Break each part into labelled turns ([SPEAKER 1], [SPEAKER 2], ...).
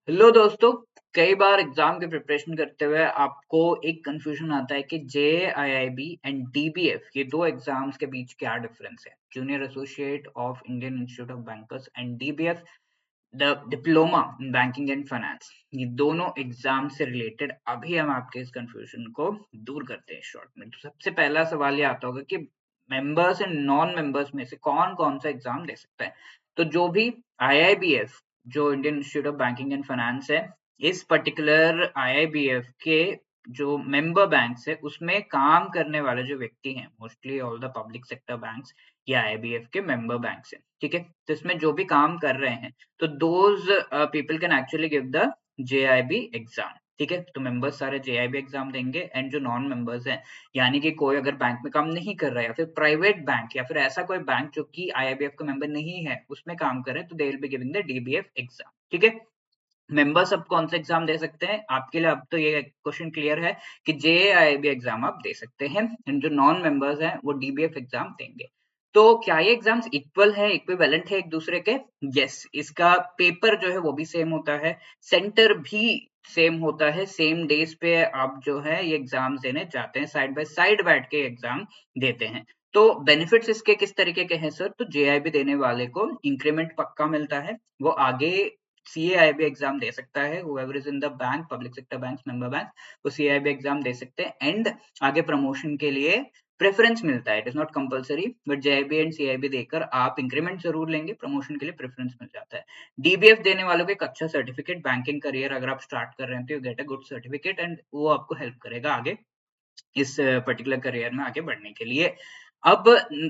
[SPEAKER 1] Hello दोस्तों। कई बार exam की प्रिपरेशन करते हुए आपको एक कंफ्यूजन आता है कि जेआईआईबी एंड डीबीएफ ये दो एग्जाम्स के बीच क्या डिफरेंस है। Junior associate of Indian institute of bankers and DBF the diploma in banking and finance, ये दोनों एग्जाम से रिलेटेड अभी हम आपके इस कंफ्यूजन को दूर करते हैं शॉर्ट में। तो सबसे पहला सवाल ये आता होगा कि मेंबर्स एंड नॉन मेंबर्स में से कौन कौन सा एग्जाम दे सकता है। तो जो भी आईआईबीएफ, जो Indian institute of banking and finance है, इस पर्टिकुलर आईआईबीएफ के जो मेंबर बैंक्स है उसमें काम करने वाले जो व्यक्ति हैं, mostly all the public sector banks या आईआईबीएफ के मेंबर बैंक्स हैं, ठीक है। तो इसमें जो भी काम कर रहे हैं, तो those people can actually give the JIB exam, ठीक है। तो मेंबर्स सारे JIB एग्जाम देंगे एंड जो नॉन मेंबर्स हैं, यानी कि कोई अगर बैंक में काम नहीं कर रहा है या फिर प्राइवेट बैंक या फिर ऐसा कोई बैंक जो कि आईआईबीएफ का मेंबर नहीं है उसमें काम कर रहे हैं, तो they will be giving the DBF exam, ठीक है। मेंबर्स अब कौन सा एग्जाम दे सकते हैं आपके लिए, अब तो ये क्वेश्चन क्लियर है कि जेआईबी एग्जाम आप दे सकते हैं एंड जो नॉन मेंबर्स हैं वो डीबीएफ एग्जाम देंगे। तो क्या ये एग्जाम्स इक्वल है, इक्विवेलेंट है एक दूसरे के? यस, इसका पेपर जो है वो भी सेम होता है, सेंटर भी सेम होता है, सेम डेज पे आप जो है ये एग्जाम देने जाते हैं, साइड बाय साइड बैठ के एग्जाम देते हैं। तो बेनिफिट्स इसके किस तरीके के हैं सर? तो जेआईबी देने वाले को इंक्रीमेंट पक्का मिलता है, वो आगे सीएआईबी एग्जाम दे सकता है। whoever is in the bank, public sector bank, member bank, वो सीएआईबी एग्जाम दे सकते हैं एंड आगे प्रमोशन के लिए प्रेफरेंस मिलता है। It is not compulsory, but JIB and CIB देकर आप इंक्रीमेंट जरूर लेंगे, प्रमोशन के लिए प्रेफरेंस मिल जाता है। डीबीएफ देने वालों को एक अच्छा सर्टिफिकेट, बैंकिंग करियर अगर आप स्टार्ट कर रहे हैं तो you get a good certificate and वो आपको हेल्प करेगा आगे इस पर्टिकुलर करियर में आगे बढ़ने के लिए। अब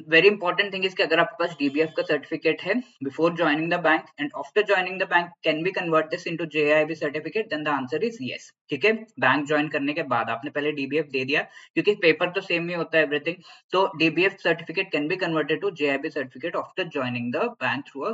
[SPEAKER 1] वेरी इंपॉर्टेंट थिंग इज कि अगर आपके पास डीबीएफ का सर्टिफिकेट है before joining the bank and after joining the bank, can we convert this into JIB certificate? Then the answer is yes, ठीक है। बैंक ज्वाइन करने के बाद आपने पहले डीबीएफ दे दिया, क्योंकि पेपर तो सेम ही होता है एवरीथिंग, तो DBF certificate can be converted to JIB certificate after joining the bank through a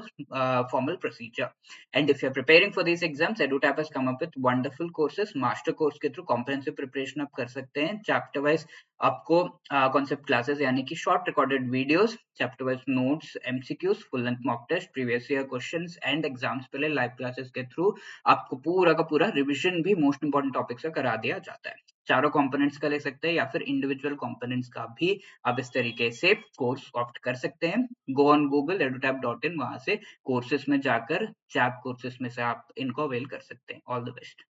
[SPEAKER 1] formal procedure. And if you're preparing for these exams, EduTap has come up with wonderful courses. Master course के through comprehensive preparation आप कर सकते हैं। Chapter wise आपको concept classes यानी कि short recorded videos, chapter wise notes, MCQs, full length mock test, previous year questions and exams पहले live classes के थ्रू आपको पूरा का पूरा रिवीजन भी मोस्ट इंपोर्टेंट टॉपिक्स का करा दिया जाता है। चारों कंपोनेंट्स का ले सकते हैं या फिर इंडिविजुअल कंपोनेंट्स का भी आप इस तरीके से कोर्स ऑप्ट कर सकते हैं। गो ऑन गूगल edutap.in, वहां से कोर्सेस में जाकर चैप कोर्सेस में से आप इनको अवेल कर सकते हैं। All the best.